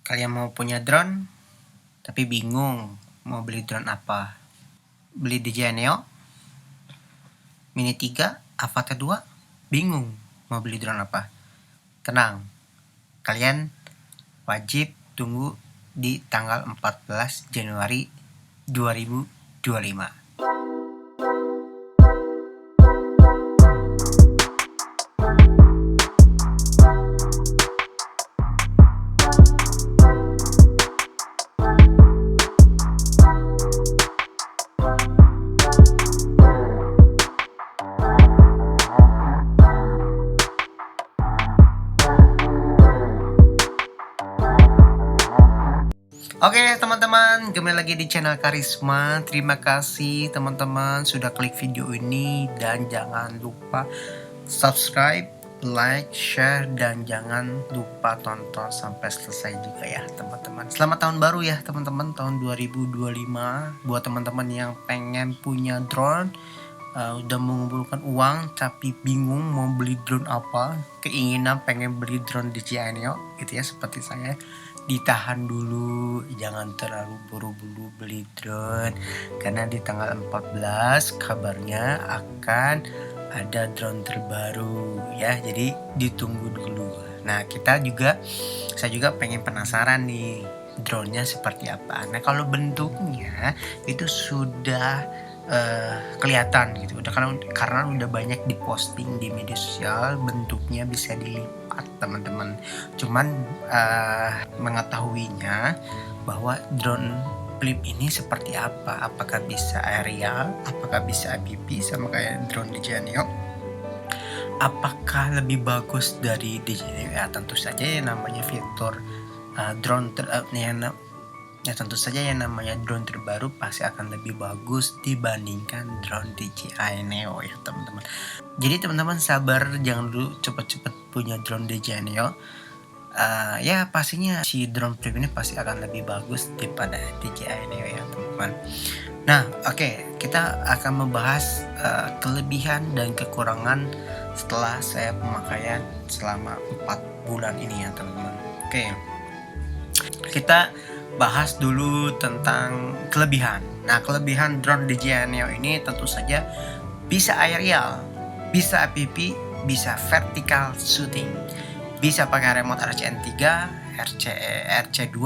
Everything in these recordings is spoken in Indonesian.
Kalian mau punya drone tapi bingung mau beli drone apa? Beli DJI Neo Mini 3 Avata 2? Bingung mau beli drone apa? Tenang, kalian wajib tunggu di tanggal 14 Januari 2025. Oke teman-teman, kembali lagi di channel Karisma. Terima kasih teman-teman sudah klik video ini, dan jangan lupa subscribe, like, share, dan jangan lupa tonton sampai selesai juga ya teman-teman. Selamat tahun baru ya teman-teman, tahun 2025. Buat teman-teman yang pengen punya drone, udah mengumpulkan uang tapi bingung mau beli drone apa, keinginan pengen beli drone DJI Neo gitu ya, seperti saya, ditahan dulu, jangan terlalu buru-buru beli drone, karena di tanggal 14 kabarnya akan ada drone terbaru ya, jadi ditunggu dulu. Nah saya juga pengen penasaran nih drone-nya seperti apa. Nah kalau bentuknya itu sudah kelihatan gitu, udah karena udah banyak diposting di media sosial, bentuknya bisa dilipat teman-teman. Cuman mengetahuinya bahwa drone flip ini seperti apa, apakah bisa aerial, apakah bisa APP sama kayak drone DJI Neo, apakah lebih bagus dari DJI Neo? Ya tentu saja ya, namanya fitur drone ya tentu saja yang namanya drone terbaru pasti akan lebih bagus dibandingkan drone DJI Neo ya teman-teman. Jadi teman-teman sabar, jangan dulu cepet-cepet punya drone DJI Neo. Ya pastinya si drone flip ini pasti akan lebih bagus daripada DJI Neo ya teman-teman. Nah oke, kita akan membahas kelebihan dan kekurangan setelah saya pemakaian selama 4 bulan ini ya teman-teman. Oke, kita bahas dulu tentang kelebihan. Nah, kelebihan drone DJI Neo ini tentu saja bisa aerial, bisa APP, bisa vertical shooting, bisa pakai remote RCN3, RC2,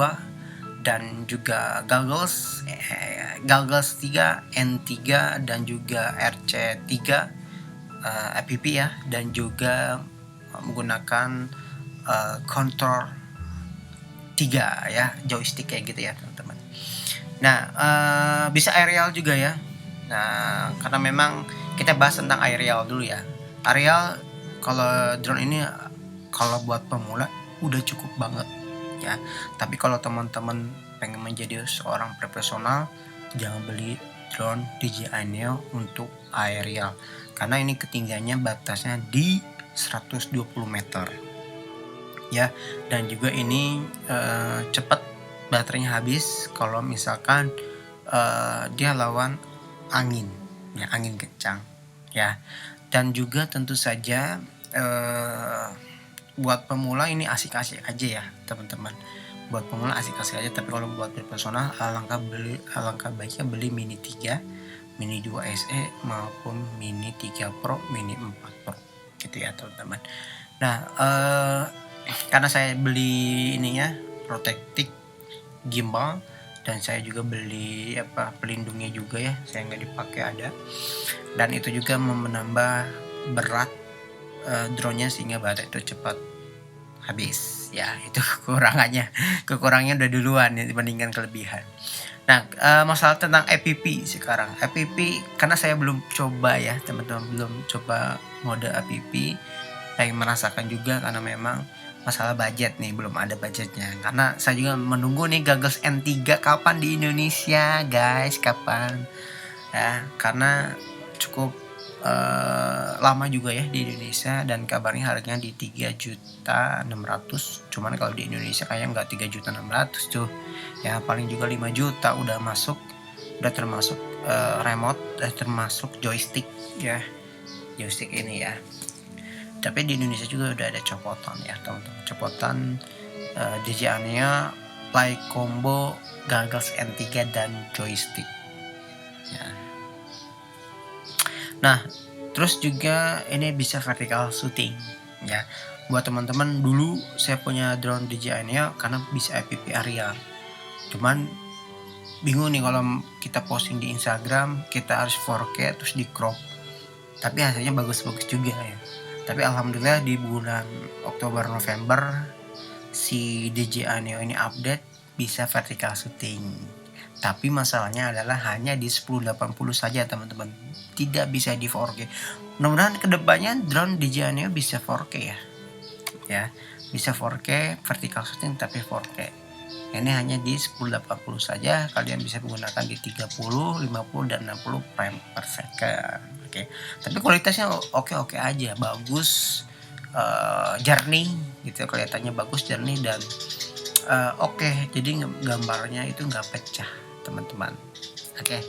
dan juga goggles 3, N3, dan juga RC3 APP ya, dan juga menggunakan kontrol 3 ya, joystick kayak gitu ya teman-teman. Nah bisa aerial juga ya. Nah karena memang kita bahas tentang aerial dulu ya. Aerial kalau drone ini kalau buat pemula udah cukup banget ya. Tapi kalau teman-teman pengen menjadi seorang profesional, jangan beli drone DJI Neo untuk aerial, karena ini ketinggiannya batasnya di 120 meter ya, dan juga ini cepat baterainya habis kalau misalkan dia lawan angin ya, angin kencang ya. Dan juga tentu saja buat pemula ini asik-asik aja ya teman-teman, buat pemula asik-asik aja. Tapi kalau buat profesional alangkah baiknya beli Mini 3, Mini 2 SE maupun Mini 3 Pro, Mini 4 Pro gitu ya teman-teman. Nah karena saya beli ininya protective gimbal, dan saya juga beli pelindungnya juga ya, saya nggak dipakai ada, dan itu juga menambah berat drone-nya sehingga baterai itu cepat habis ya. Itu kekurangannya udah duluan ya dibandingkan kelebihan. Nah masalah tentang APP sekarang, APP karena saya belum coba ya teman-teman, belum coba mode APP, pengen merasakan juga karena memang masalah budget nih, belum ada budgetnya, karena saya juga menunggu nih goggles N3 kapan di Indonesia guys, kapan ya, karena cukup lama juga ya di Indonesia, dan kabarnya harganya di 3.600.000, cuman kalau di Indonesia kayak nggak 3.600.000 tuh ya, paling juga 5 juta udah termasuk remote, termasuk joystick ya, joystick ini ya. Tapi di Indonesia juga udah ada copotan ya teman-teman, copotan DJI Neo fly combo goggles N3 dan joystick ya. Nah terus juga ini bisa vertical shooting ya. Buat teman-teman, dulu saya punya drone DJI Neo karena bisa FPV aerial, cuman bingung nih kalau kita posting di Instagram kita harus 4K terus di crop, tapi hasilnya bagus-bagus juga ya. Tapi alhamdulillah di bulan Oktober November si DJI Neo ini update bisa vertical shooting. Tapi masalahnya adalah hanya di 1080 saja teman-teman, tidak bisa di 4K. Mudah-mudahan kedepannya drone DJI Neo bisa 4K ya, bisa 4K vertical shooting tapi 4K. Ini hanya di 1080 saja, kalian bisa menggunakan di 30, 50 dan 60 frame per second. Oke. Tapi kualitasnya oke aja, bagus, jernih gitu, kelihatannya bagus, jernih dan oke. Jadi gambarnya itu nggak pecah, teman-teman. Oke.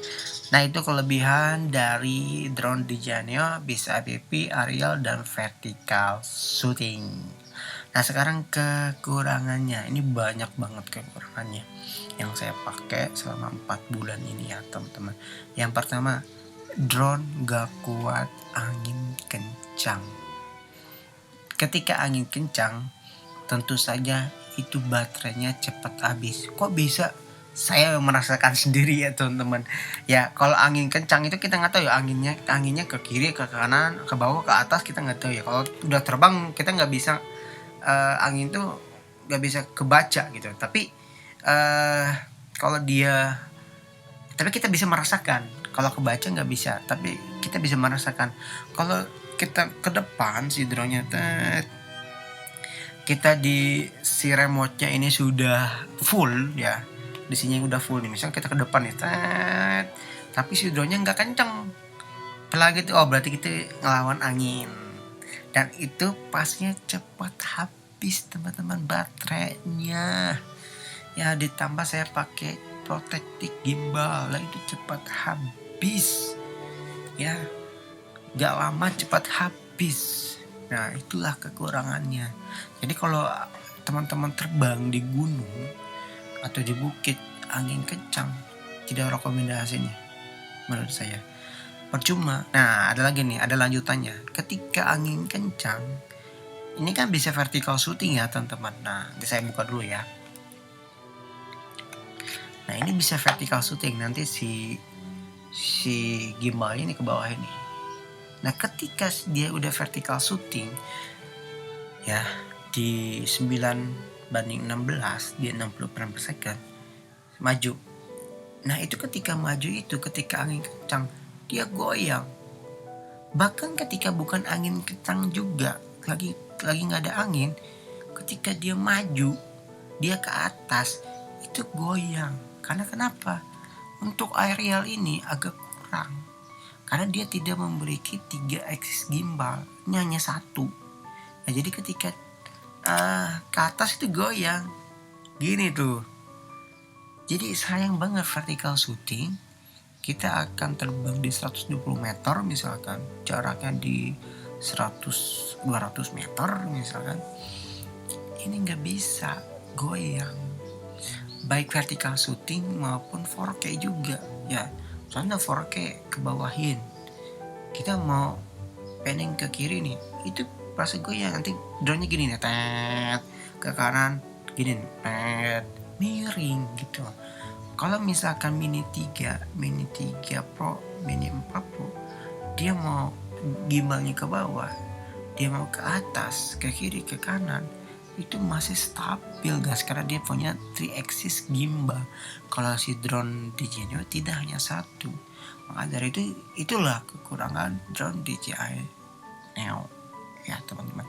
Nah, itu kelebihan dari drone DJI Neo, bisa FPV, aerial dan vertical shooting. Nah sekarang kekurangannya, ini banyak banget kekurangannya yang saya pakai selama 4 bulan ini ya teman-teman. Yang pertama, drone gak kuat angin kencang. Ketika angin kencang tentu saja itu baterainya cepat habis. Kok bisa? Saya merasakan sendiri ya teman-teman. Ya kalau angin kencang itu kita nggak tahu ya, anginnya ke kiri, ke kanan, ke bawah, ke atas, kita nggak tahu ya. Kalau udah terbang kita nggak bisa, angin tuh nggak bisa kebaca gitu. Tapi kalau kita bisa merasakan. Kalau kebaca nggak bisa, tapi kita bisa merasakan. Kalau kita ke depan si drone-nya, kita di si remote-nya ini sudah full ya, di sini udah full nih. Misalnya kita ke depan nih, tapi si drone-nya nggak kenceng, apalagi itu, berarti kita ngelawan angin. Dan itu pasnya cepat habis teman-teman baterainya. Ya ditambah saya pakai protective gimbal, lah itu cepat habis. Ya gak lama cepat habis. Nah itulah kekurangannya. Jadi kalau teman-teman terbang di gunung atau di bukit angin kencang, tidak rekomendasinya menurut saya. Percuma. Nah ada lagi nih, ada lanjutannya. Ketika angin kencang, ini kan bisa vertical shooting ya teman-teman. Nah nanti saya buka dulu ya. Nah ini bisa vertical shooting, nanti si gimbal ini ke bawah ini. Nah ketika dia udah vertical shooting ya di 9:16 dia 60 frame per second maju. Nah itu ketika maju itu, ketika angin kencang dia goyang. Bahkan ketika bukan angin kencang juga, lagi nggak ada angin, ketika dia maju, dia ke atas, itu goyang. Karena kenapa? Untuk aerial ini agak kurang, karena dia tidak memiliki 3 aksis gimbal, ini hanya 1. Nah jadi ketika ke atas itu goyang, gini tuh. Jadi sayang banget vertical shooting. Kita akan terbang di 120 meter misalkan, jaraknya di 100-200 meter misalkan, ini nggak bisa, goyang, baik vertical shooting maupun 4K juga ya. Soalnya 4K ke bawahin, kita mau panning ke kiri nih, itu pasti goyang. Nanti drone-nya gini nih, ke kanan gini nih, miring gitu. Kalau misalkan Mini 3 Pro, Mini 4 Pro, dia mau gimbalnya ke bawah, dia mau ke atas, ke kiri, ke kanan, itu masih stabil guys, karena dia punya 3 axis gimbal. Kalau si drone DJI Neo tidak, hanya 1. Maka dari itu, itulah kekurangan drone DJI Neo ya teman-teman.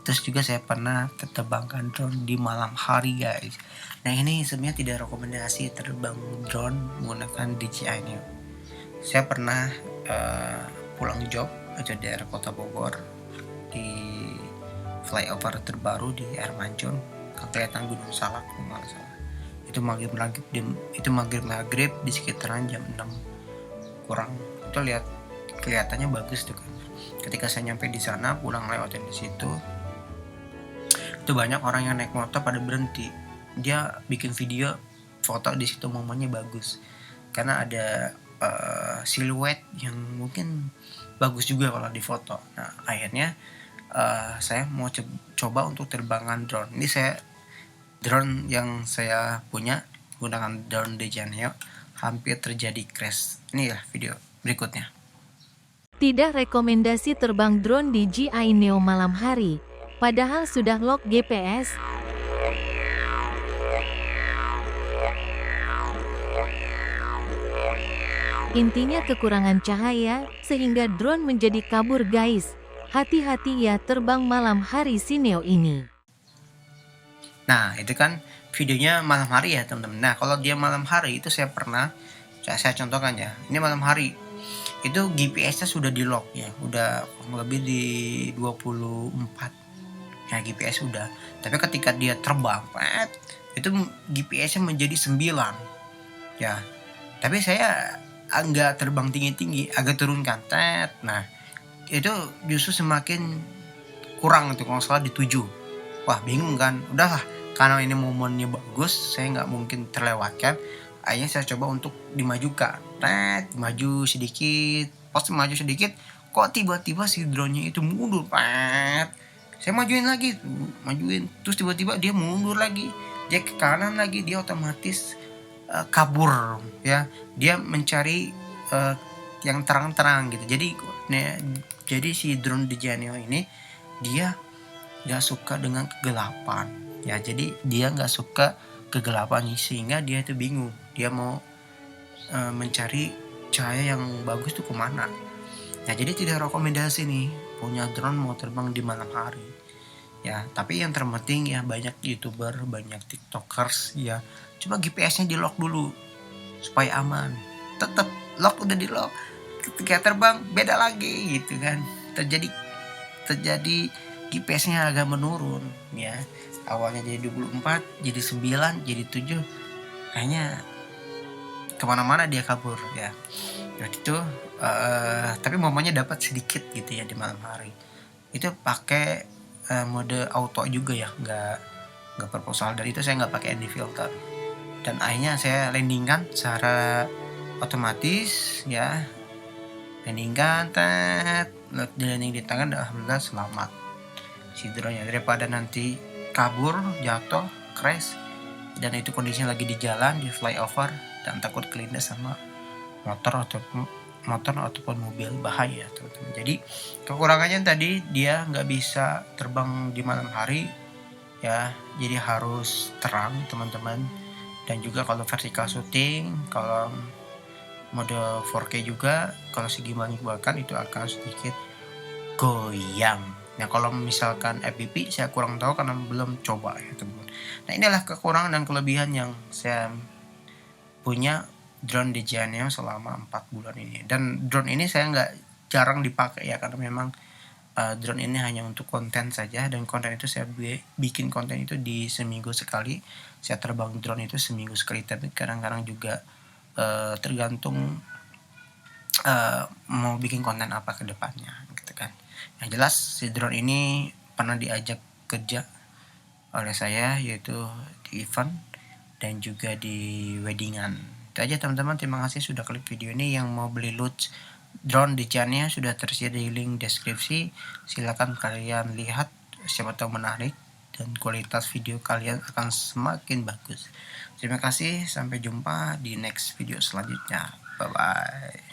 Terus juga saya pernah terbangkan drone di malam hari guys. Nah ini sebenarnya tidak rekomendasi terbang drone menggunakan DJI Neo. Saya pernah pulang job atau daerah Kota Bogor, di flyover terbaru di Air Mancur, kelihatan Gunung Salak kalau nggak salah. Itu maghrib di sekitaran jam 6 kurang. Itu kelihatannya bagus tuh kan. Ketika saya nyampe di sana, pulang lewatin di situ, itu banyak orang yang naik motor pada berhenti. dia bikin video foto di situ momennya bagus karena ada siluet yang mungkin bagus juga kalau di foto. Nah akhirnya saya mau coba untuk terbangkan drone. Ini drone yang saya punya menggunakan drone DJI hampir terjadi crash. Inilah video berikutnya. Tidak rekomendasi terbang drone DJI Neo malam hari, padahal sudah lock GPS. Intinya kekurangan cahaya, sehingga drone menjadi kabur guys. Hati-hati ya terbang malam hari si Neo ini. Nah itu kan videonya malam hari ya teman-teman. Nah kalau dia malam hari itu saya contohkan ya. Ini malam hari itu GPS-nya sudah di lock ya, udah kurang lebih di 24 ya GPS udah. Tapi ketika dia terbang itu GPS-nya menjadi 9 ya. Tapi saya agak terbang tinggi-tinggi, agak turunkan nah itu justru semakin kurang itu kalau salah di 7. Wah bingung kan, udahlah karena ini momennya bagus saya nggak mungkin terlewatkan. Akhirnya saya coba untuk dimajukan, maju sedikit, pas maju sedikit kok tiba-tiba si drone-nya itu mundur, saya majuin lagi, terus tiba-tiba dia mundur lagi, dia ke kanan lagi, dia otomatis kabur ya, dia mencari yang terang-terang gitu. Jadi si drone DJI ini dia nggak suka dengan kegelapan ya, jadi dia nggak suka kegelapan sehingga dia itu bingung dia mau mencari cahaya yang bagus tuh kemana ya. Jadi tidak rekomendasi nih punya drone mau terbang di malam hari ya. Tapi yang terpenting ya banyak YouTuber, banyak TikTokers ya, coba GPS-nya di lock dulu supaya aman. Tetap lock, udah di lock ketika terbang beda lagi gitu kan, terjadi GPS-nya agak menurun ya, awalnya jadi 24 jadi 9 jadi 7, kayaknya kemana-mana dia kabur ya. Nah itu tapi momennya dapat sedikit gitu ya di malam hari. Itu pakai mode auto juga ya, nggak proposal, dan itu saya nggak pakai ND filter, dan akhirnya saya landingkan secara otomatis ya, landingkan di landing di tangan, dan alhamdulillah selamat si drone-nya, daripada nanti kabur jatuh crash dan itu kondisinya lagi di jalan di flyover dan takut kelindas sama motor ataupun mobil, bahaya teman-teman. Jadi kekurangannya tadi dia nggak bisa terbang di malam hari ya, jadi harus terang teman-teman. Dan juga kalau vertical shooting, kalau mode 4K juga, kalau segi bahkan itu akan sedikit goyang. Nah kalau misalkan FPV saya kurang tahu karena belum coba ya teman-teman. Nah inilah kekurangan dan kelebihan yang saya punya drone DJI selama 4 bulan ini. Dan drone ini saya nggak jarang dipakai ya, karena memang drone ini hanya untuk konten saja, dan konten itu saya bikin konten itu di seminggu sekali. Saya terbang drone itu seminggu sekali, tapi kadang-kadang juga tergantung mau bikin konten apa ke depannya gitu kan. Yang jelas si drone ini pernah diajak kerja oleh saya, yaitu di event dan juga di weddingan. Itu aja teman-teman, terima kasih sudah klik video ini. Yang mau beli loot drone DJI sudah tersedia di link deskripsi, silakan kalian lihat, siapa tahu menarik dan kualitas video kalian akan semakin bagus. Terima kasih, sampai jumpa di next video selanjutnya. Bye bye.